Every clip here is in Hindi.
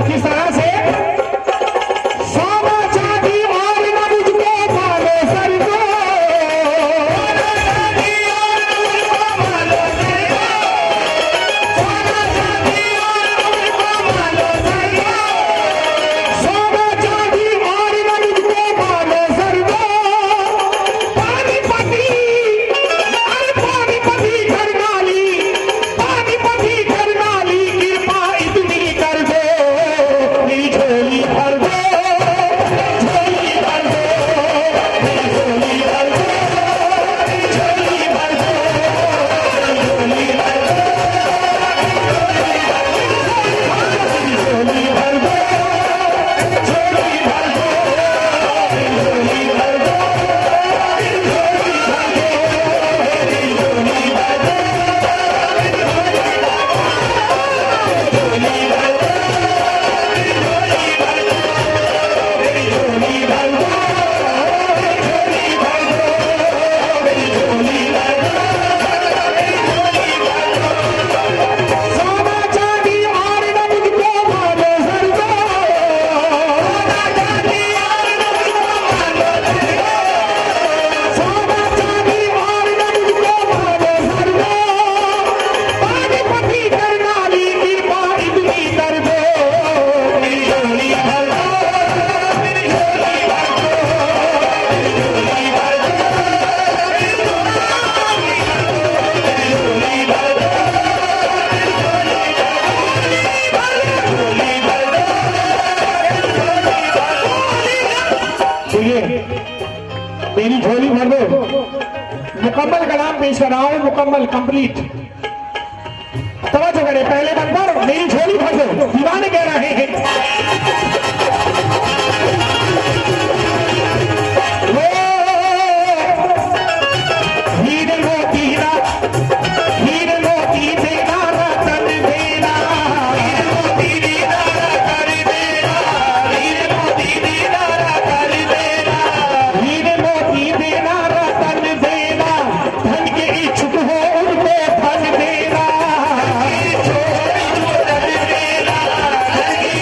किस तरह से सोना चांदी और न मुझको मानो सरगो, सोना चांदी और न मुझको मानो सरगो, सोना चांदी और न मुझको मानो सरगो, सोना चांदी और न मुझको मानो सरगो, पानीपति करनाली, पानीपति करनाली कृपा इतनी कर दो, मेरी झोली भर दो, झोली भर दो, मेरी झोली भर दो, मेरी झोली भर दो, झोली भर दो, झोली भर दो, झोली भर दो, झोली भर दो, सोना चांदी और न मुझको मानो सरगो, सोना चांदी और न मुझको मानो सरगो, सोना चांदी और न मुझको मानो सरगो, पानीपति करनाली कृपा इतनी कर दो, मेरी झोली भर दो, मेरी झोली भर दो, मेरी झोली भर दो, मेरी झोली भर दो, सुनिए, मेरी झोली भर दो मुकम्मल कलाम पेश कर रहा हूं, मुकम्मल कंप्लीट। तवज्जो करें, पहले नंबर मेरी झोली भर दो, दीवाने कह रहे हैं वो हीरे मोती ना, हीरे मोती देना रतन देना, हीरे मोती देना कर देना, हीरे मोती देना कर देना, हीरे मोती देना रतन देना, धन के इच्छुक हो उनको धन देना, छोड़ जो धन देना, धन के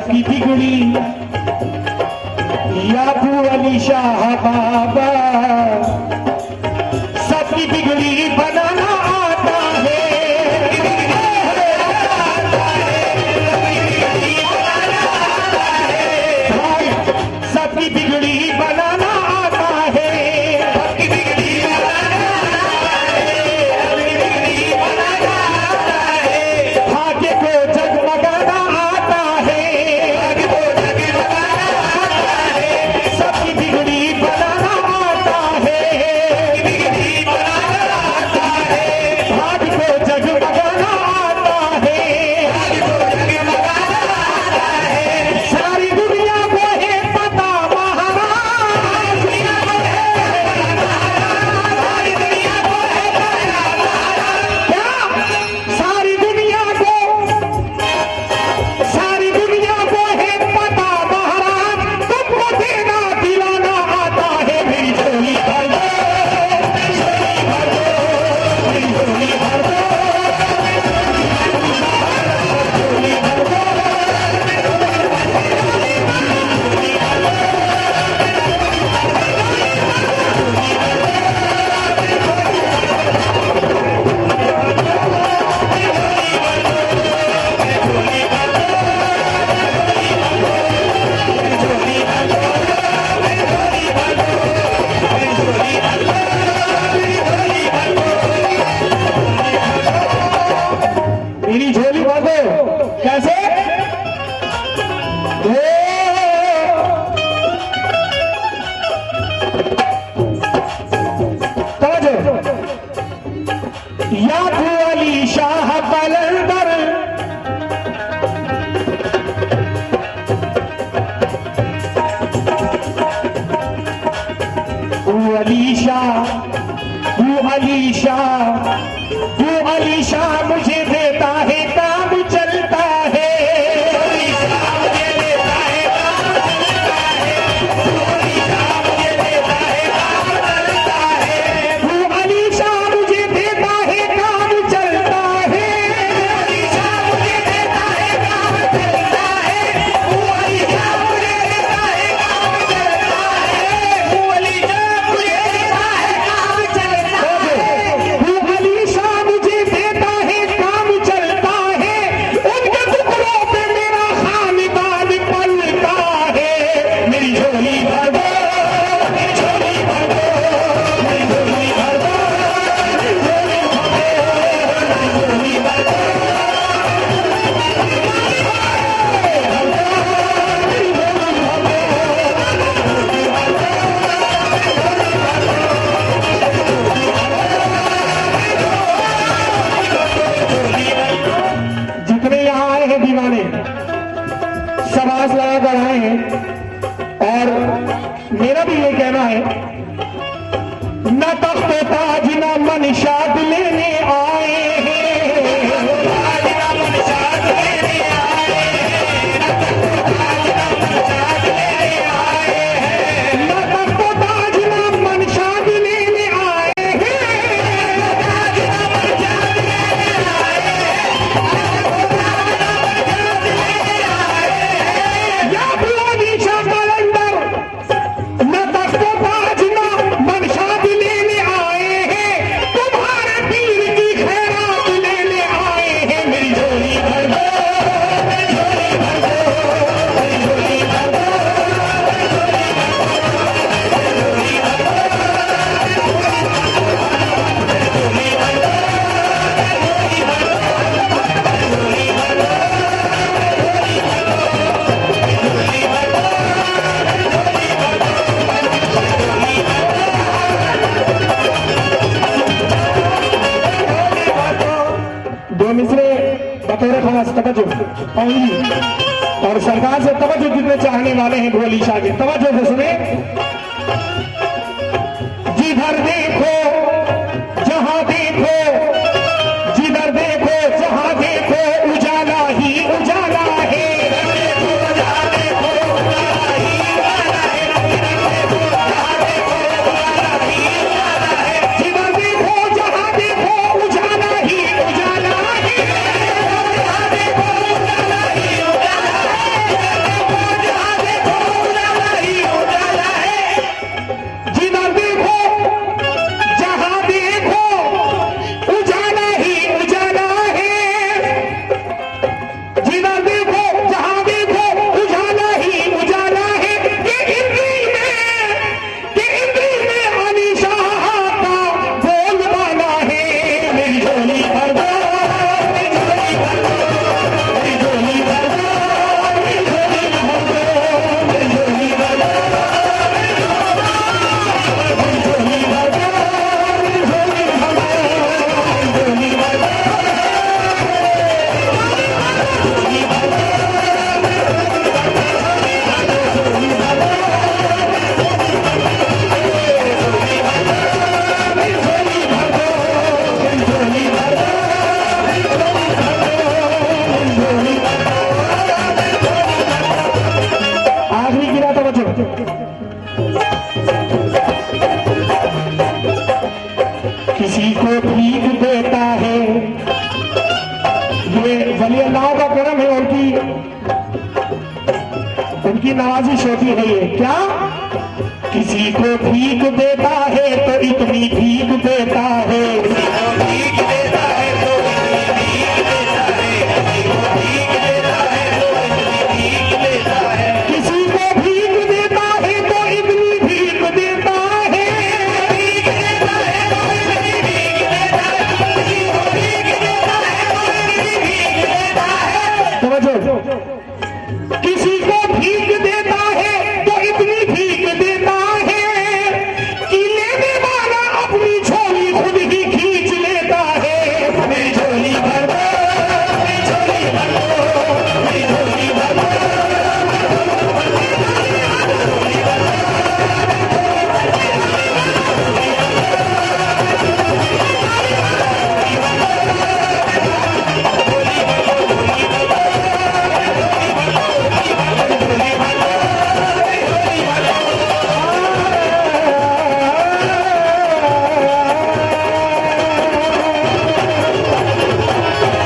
सबकी बिगड़ी याबू अली शाह बाबा सबकी बिगड़ी बनाना आता है सबकी बिगड़ी बनाना आता है सबकी बिगड़ी बनाना आता है भाग्य को जगमगाना आता है भाग्य को जगमगाना आता है सबकी बिगड़ी बनाना आता है बिगड़ी बनाना आता है भाग्य को जगमगाना आता है भाग्य को जगमगाना आता है सारी दुनिया को है पता महाराज सारी दुनिया को है पता क्या सारी दुनिया को है पता महाराज तुमको देना दिलाना आता है मेरी झोली भर दो मेरी झोली भर दो मेरी झोली भर दो झोली भर दो मेरी झोली भर दो कैसे ओ, समझो याबू अली शाह कलंदर वो अली शाह मुझे देता है काम चलता है अली शाह मुझे देता है काम चलता है वो अली शाह मुझे देता है काम चलता है वो अली शाह मुझे देता है काम चलता है अली शाह मुझे देता है काम चलता है वो अली शाह मुझे देता है काम चलता है वो अली शाह मुझे देता है काम चलता है वो अली शाह मुझे देता है काम चलता है उनके टुकड़ों पे मेरा खानदान पलता है मेरी झोली भर दो मेरी झोली भर दो मेरी झोली भर दो मेरी झोली भर दो मेरी झोली भर दो जितने यहाँ आए हैं दीवाने सब आस लगा कर आए हैं और मेरा भी ये कहना है न तख्त ताज न मनशाद लेने आए हैं ताज न मनशाद लेने आए हैं न तख्त ताज न मनशाद लेने आए हैं ताज न मनशाद लेने आए हैं या बुलानी शाह कलंदर न तख्त ताज न मनशाद लेने आए हैं तुम्हारे पीर की खैरात लेने आए हैं मेरी झोली भर दो मेरी झोली भर दो मेरी झोली भर दो दो मिसरे बतौर खास तवज्जो पाऊंगी और सरकार से तवज्जो जितने चाहने वाले हैं वो अली शाह के तवज्जो से सुने जिधर देखो जहां देखो जिधर देखो जहां देखो उजाला ही उजाला है जहां देखो उजाला ही उजाला है जिधर देखो जहां देखो उजाला ही उजाला है देता है। ये वली अल्लाह का करम है, उनकी नवाजिश होती है। ये क्या, किसी को भीख देता है तो इतनी भीख दे